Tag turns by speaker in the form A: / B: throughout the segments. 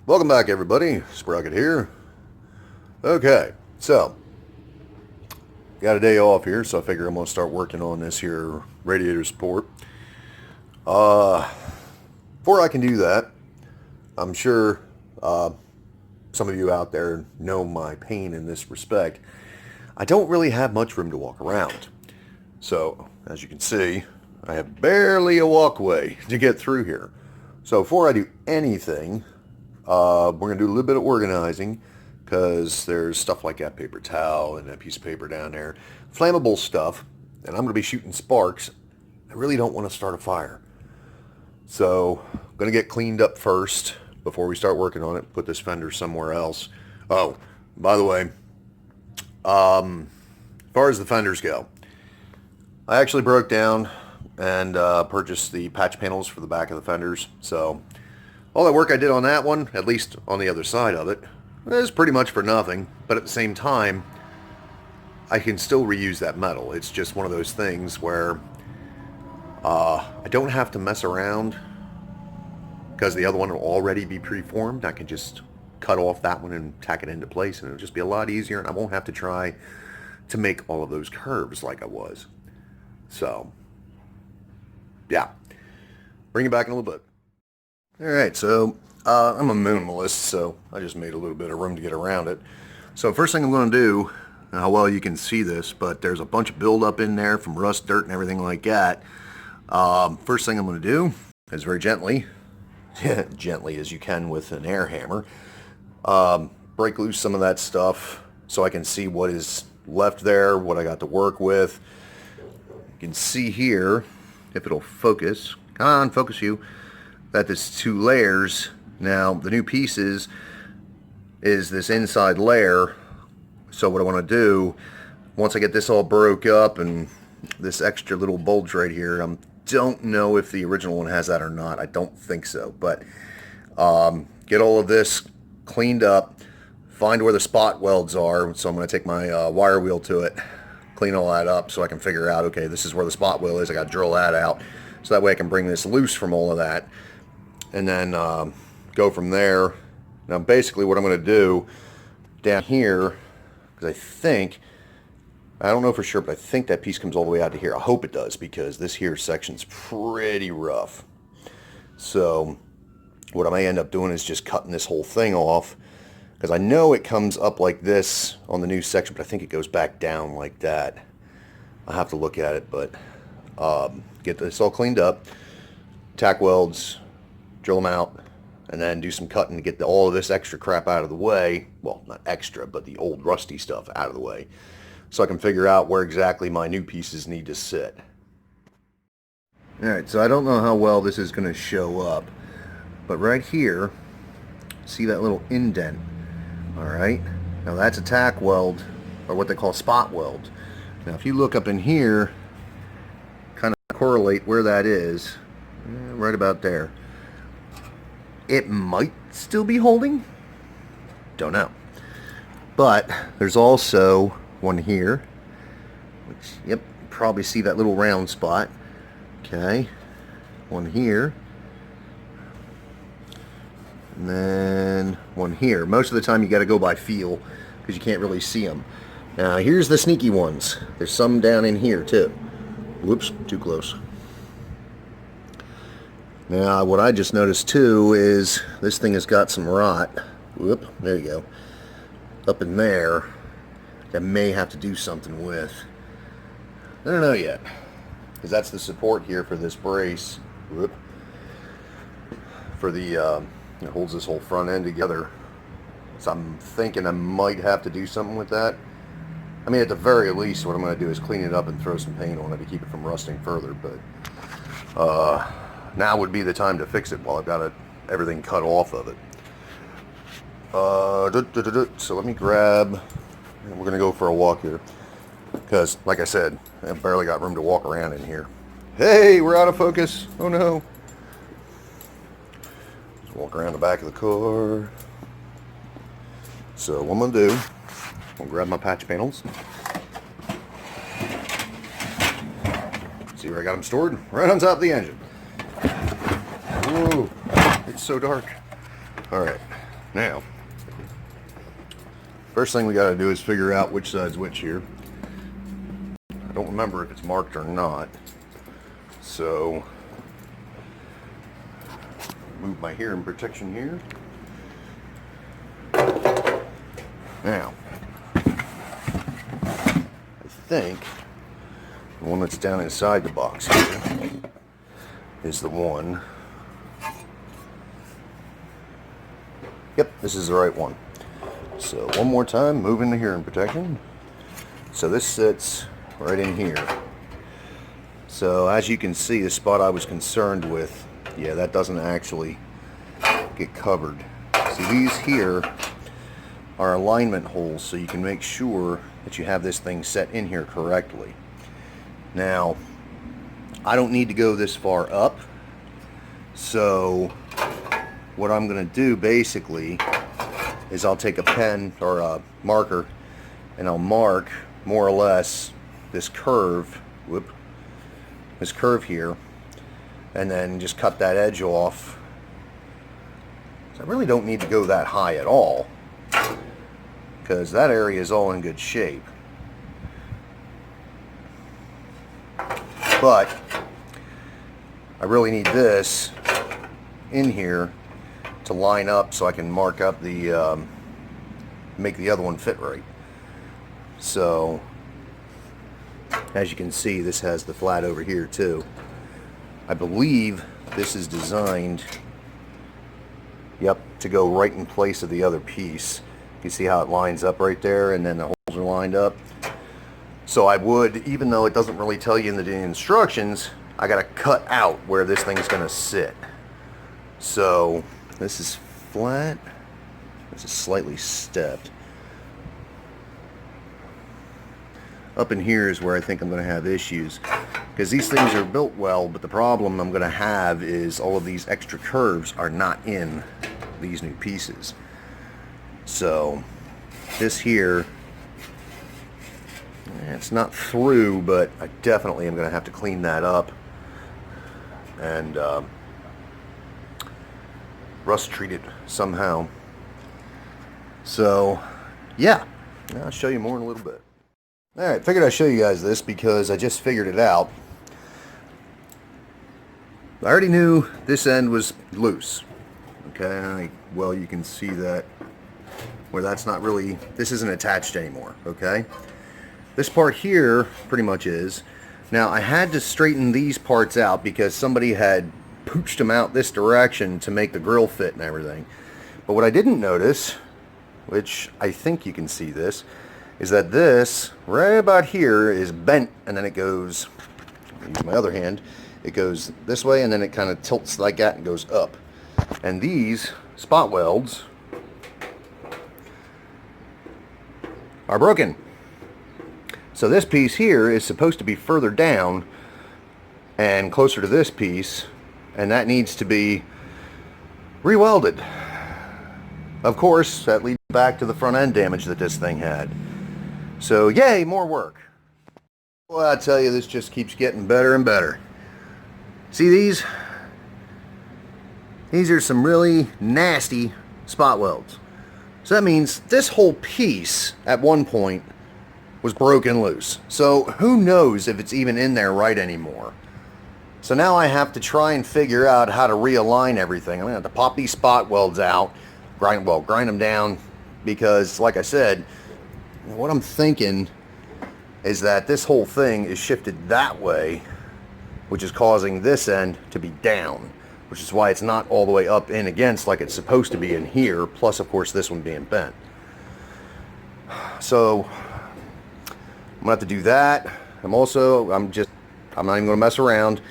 A: Welcome back, everybody. Sprocket here. Okay, so got a day off here, so I figure I'm gonna start working on this here radiator support. Before I can do that, I'm sure some of you out there know my pain in this respect. I don't really have much room to walk around. So, as you can see, I have barely a walkway to get through here. So before I do anything, we're going to do a little bit of organizing because there's stuff like that paper towel and that piece of paper down there. Flammable stuff, and I'm going to be shooting sparks. I really don't want to start a fire. So I'm going to get cleaned up first before we start working on it. Put this fender somewhere else. Oh, by the way, as far as the fenders go, I actually broke down and purchased the patch panels for the back of the fenders. So all that work I did on that one, at least on the other side of it, is pretty much for nothing. But at the same time, I can still reuse that metal. It's just one of those things where I don't have to mess around because the other one will already be preformed. I can just cut off that one and tack it into place, and it'll just be a lot easier, and I won't have to try to make all of those curves like I was. So, yeah. Bring it back in a little bit. Alright, so I'm a minimalist, so I just made a little bit of room to get around it. So first thing I'm going to do, how well you can see this, but there's a bunch of buildup in there from rust, dirt, and everything like that. First thing I'm going to do is very gently, gently as you can with an air hammer, break loose some of that stuff so I can see what is left there, what I got to work with. You can see here, if it'll focus, come on, focus you, that there's two layers. Now the new pieces is this inside layer. So what I want to do, once I get this all broke up and this extra little bulge right here, I don't know if the original one has that or not. I don't think so, but get all of this cleaned up, find where the spot welds are. So I'm going to take my wire wheel to it, clean all that up so I can figure out, okay, this is where the spot wheel is. I got to drill that out so that way I can bring this loose from all of that, and then go from there. Now basically what I'm going to do down here, because I don't know for sure, but I think that piece comes all the way out to here. I hope it does, because this here section's pretty rough. So what I may end up doing is just cutting this whole thing off, because I know it comes up like this on the new section, but I think it goes back down like that. I'll have to look at it, but get this all cleaned up, tack welds, drill them out, and then do some cutting to get all of this extra crap out of the way. Well, not extra, but the old rusty stuff out of the way, so I can figure out where exactly my new pieces need to sit. Alright, so I don't know how well this is going to show up, but right here, see that little indent? Alright, now that's a tack weld, or what they call spot weld. Now if you look up in here, kind of correlate where that is, right about there. It might still be holding, don't know. But there's also one here, which, yep, you probably see that little round spot. Okay, one here, and then one here. Most of the time you got to go by feel because you can't really see them. Now here's the sneaky ones. There's some down in here too. Whoops, too close. Now what I just noticed too is this thing has got some rot. Whoop, there you go. Up in there that may have to do something with. I don't know yet, because that's the support here for this brace. Whoop. For the it holds this whole front end together. So I'm thinking I might have to do something with that. I mean, at the very least, what I'm going to do is clean it up and throw some paint on it to keep it from rusting further. But now would be the time to fix it while I've got everything cut off of it. So let me grab, and we're going to go for a walk here, because like I said, I've barely got room to walk around in here. Hey, we're out of focus. Oh no. Let's walk around the back of the car. So what I'm going to do, I'll grab my patch panels. See where I got them stored? Right on top of the engine. Whoa, it's so dark. Alright, Now, first thing we got to do is figure out which side's which here. I don't remember if it's marked or not. So, move my hearing protection here. Now, I think the one that's down inside the box here is the one. Yep, this is the right one. So one more time, moving the hearing protection. So this sits right in here. So as you can see, the spot I was concerned with, yeah, that doesn't actually get covered. See, these here are alignment holes, so you can make sure that you have this thing set in here correctly. Now, I don't need to go this far up, so what I'm going to do basically is I'll take a pen or a marker and I'll mark more or less this curve, this curve here, and then just cut that edge off. So I really don't need to go that high at all, because that area is all in good shape. But I really need this in here to line up so I can mark up the make the other one fit right. So as you can see, this has the flat over here too. I believe this is designed, yep, to go right in place of the other piece. You see how it lines up right there, and then the holes are lined up. So I would, even though it doesn't really tell you in the instructions, I got to cut out where this thing's going to sit. So this is flat, this is slightly stepped. Up in here is where I think I'm going to have issues, because these things are built well, but the problem I'm going to have is all of these extra curves are not in these new pieces. So this here, it's not through, but I definitely am going to have to clean that up and rust treat it somehow. So yeah, I'll show you more in a little bit. Alright, figured I'd show you guys this because I just figured it out. I already knew this end was loose. Okay, well, you can see that where that's not really, this isn't attached anymore, okay? This part here pretty much is. Now, I had to straighten these parts out because somebody had pooched them out this direction to make the grill fit and everything. But what I didn't notice, which I think you can see this, is that this, right about here, is bent, and then it goes, I'll use my other hand, it goes this way, and then it kind of tilts like that and goes up. And these spot welds are broken. So this piece here is supposed to be further down and closer to this piece, and that needs to be re-welded. Of course, that leads back to the front end damage that this thing had. So yay, more work. Well, I tell you, this just keeps getting better and better. See these? These are some really nasty spot welds. So that means this whole piece at one point was broken loose. So who knows if it's even in there right anymore. So now I have to try and figure out how to realign everything. I'm gonna have to pop these spot welds out, grind them down, because like I said, what I'm thinking is that this whole thing is shifted that way, which is causing this end to be down, which is why it's not all the way up in against like it's supposed to be in here, plus of course this one being bent. So I'm gonna have to do that. I'm not even gonna mess around.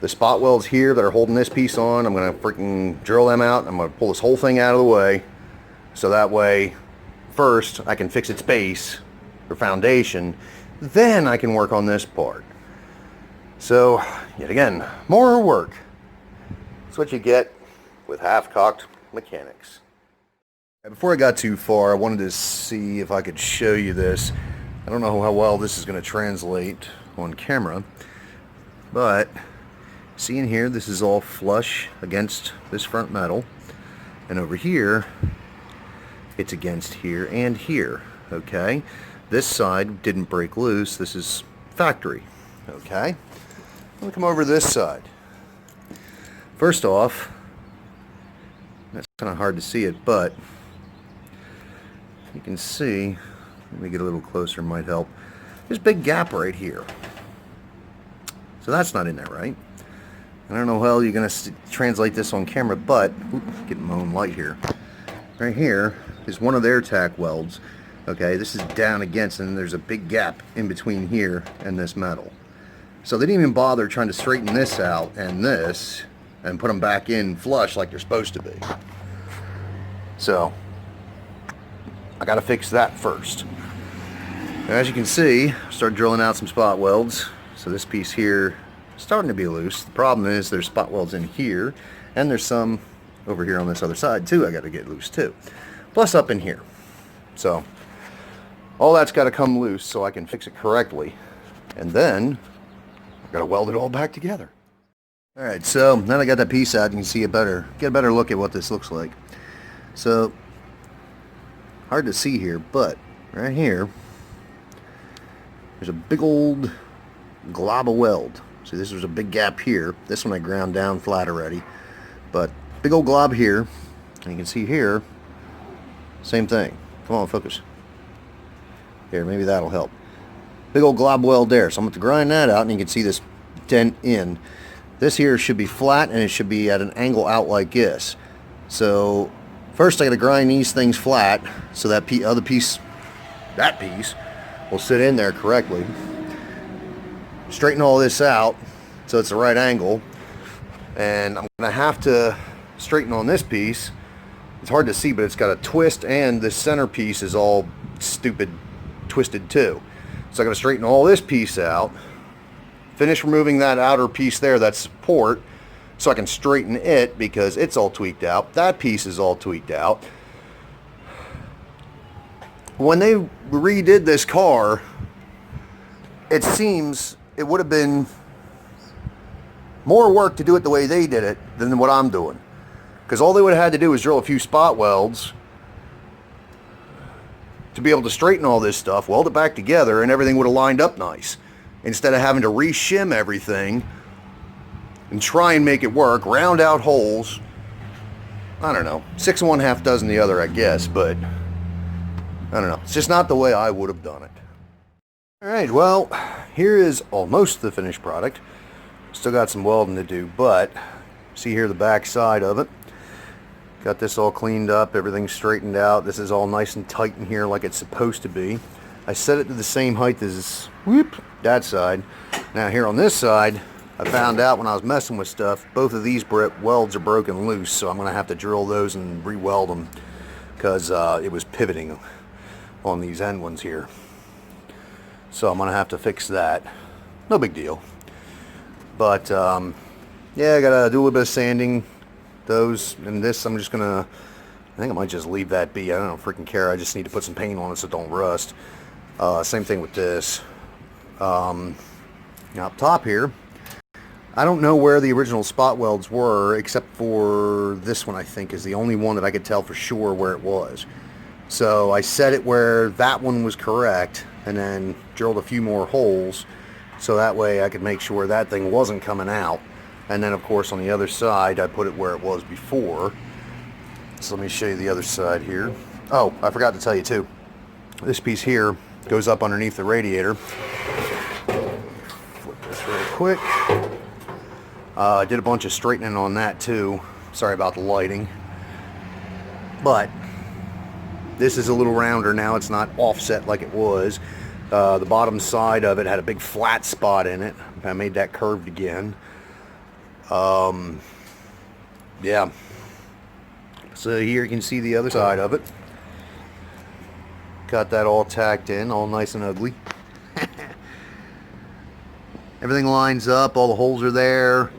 A: The spot welds here that are holding this piece on, I'm gonna freaking drill them out. I'm gonna pull this whole thing out of the way, so that way first I can fix its base or foundation, then I can work on this part. So yet again, more work. That's what you get with half-cocked mechanics. Before I got too far, I wanted to see if I could show you this. I don't know how well this is going to translate on camera, but see in here, this is all flush against this front metal, and over here it's against here and here. Okay, this side didn't break loose. This is factory. Okay, let me come over to this side. First off, that's kind of hard to see it, but you can see, let me get a little closer, might help. There's a big gap right here. So that's not in there, right? I don't know how you're going to translate this on camera, but, getting my own light here. Right here is one of their tack welds. Okay, this is down against, and there's a big gap in between here and this metal. So they didn't even bother trying to straighten this out and this, and put them back in flush like they're supposed to be. So, I got to fix that first. As you can see, start drilling out some spot welds. So this piece here is starting to be loose. The problem is there's spot welds in here, and there's some over here on this other side too I got to get loose too. Plus up in here. So all that's got to come loose so I can fix it correctly. And then I've got to weld it all back together. Alright, so now that I got that piece out, you can see get a better look at what this looks like. So, hard to see here, but right here, there's a big old glob of weld. See, this was a big gap here. This one I ground down flat already. But, big old glob here. And you can see here, same thing. Come on, focus. Here, maybe that'll help. Big old glob weld there. So I'm going to grind that out, and you can see this dent in. This here should be flat, and it should be at an angle out like this. So first I got to grind these things flat so that other piece, that piece, will sit in there correctly. Straighten all this out so it's the right angle. And I'm going to have to straighten on this piece. It's hard to see, but it's got a twist, and this center piece is all stupid twisted too. So I got to straighten all this piece out. Finish removing that outer piece there, that support, so I can straighten it because it's all tweaked out. That piece is all tweaked out. When they redid this car, it seems it would have been more work to do it the way they did it than what I'm doing. Because all they would have had to do was drill a few spot welds to be able to straighten all this stuff, weld it back together, and everything would have lined up nice. Instead of having to re-shim everything and try and make it work, round out holes. I don't know, 6 of one, half dozen the other, I guess, but I don't know. It's just not the way I would have done it. Alright, well, here is almost the finished product. Still got some welding to do, but see here the back side of it. Got this all cleaned up, everything straightened out. This is all nice and tight in here like it's supposed to be. I set it to the same height as that side. Now here on this side, I found out when I was messing with stuff, both of these welds are broken loose, so I'm going to have to drill those and re-weld them because it was pivoting on these end ones here. So I'm going to have to fix that. No big deal. But yeah, I got to do a little bit of sanding. Those and this, I'm just going to, I think I might just leave that be. I don't freaking care. I just need to put some paint on it so it don't rust. Same thing with this. Now up top here, I don't know where the original spot welds were, except for this one I think is the only one that I could tell for sure where it was. So I set it where that one was correct, and then drilled a few more holes, so that way I could make sure that thing wasn't coming out. And then of course on the other side, I put it where it was before. So let me show you the other side here. Oh, I forgot to tell you too. This piece here goes up underneath the radiator. Flip this real quick. I did a bunch of straightening on that too. Sorry about the lighting. But this is a little rounder now. It's not offset like it was. The bottom side of it had a big flat spot in it. I made that curved again. Yeah. So here you can see the other side of it. Got that all tacked in, all nice and ugly. Everything lines up, all the holes are there.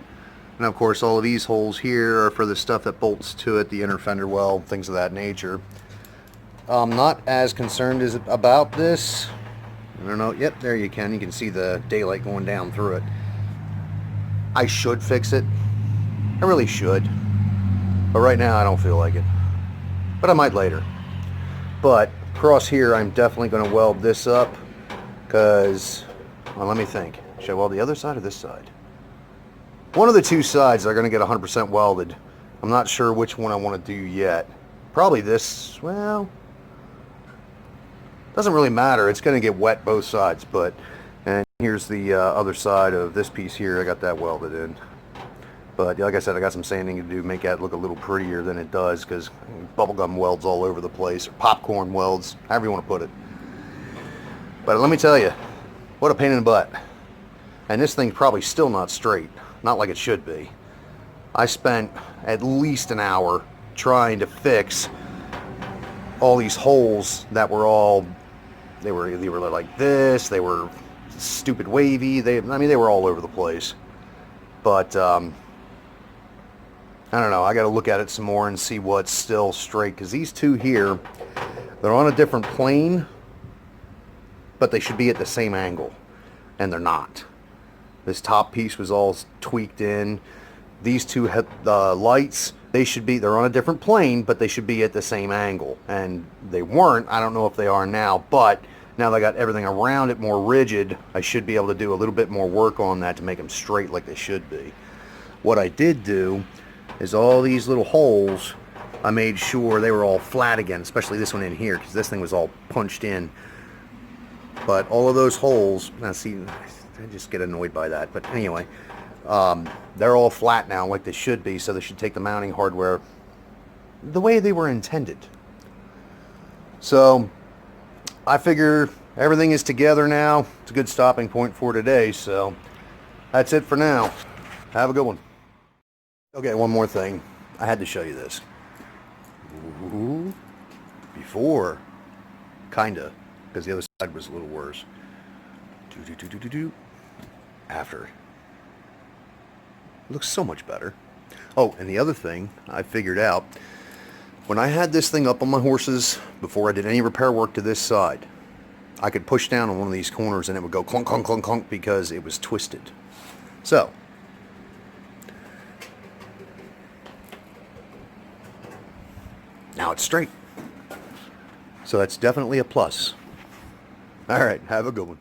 A: And of course all of these holes here are for the stuff that bolts to it, the inner fender well, things of that nature. I'm not as concerned about this. I don't know, yep, there you can see the daylight going down through it. I should fix it. I really should. But right now I don't feel like it. But I might later.
B: But across here, I'm definitely going to weld this up because, well, let me think. Should I weld the other side or this side? One of the two sides are going to get 100% welded. I'm not sure which one I want to do yet. Probably this, well, doesn't really matter. It's going to get wet both sides, but, and here's the other side of this piece here. I got that welded in. But like I said, I got some sanding to do, make that look a little prettier than it does, because bubblegum welds all over the place, or popcorn welds, however you want to put it. But let me tell you, what a pain in the butt. And this thing's probably still not straight, not like it should be. I spent at least an hour trying to fix all these holes that were all, they were like this, they were stupid wavy, I mean, they were all over the place. But, I don't know, I got to look at it some more and see what's still straight, because these two here, they're on a different plane, but they should be at the same angle, and they're not. This top piece was all tweaked in. These two lights, they're on a different plane, but they should be at the same angle, and they weren't. I don't know if they are now, but now that I got everything around it more rigid, I should be able to do a little bit more work on that to make them straight like they should be. What I did do is all these little holes, I made sure they were all flat again, especially this one in here, because this thing was all punched in. But all of those holes, now see, I just get annoyed by that, but anyway, they're all flat now like they should be, so they should take the mounting hardware the way they were intended. So I figure everything is together now. It's a good stopping point for today, so that's it for now. Have a good one. Okay, one more thing. I had to show you this. Ooh, before, kinda, because the other side was a little worse. After. It looks so much better. Oh, and the other thing I figured out, when I had this thing up on my horses, before I did any repair work to this side, I could push down on one of these corners and it would go clunk, clunk, clunk, clunk because it was twisted. So, now it's straight. So that's definitely a plus. All right, have a good one.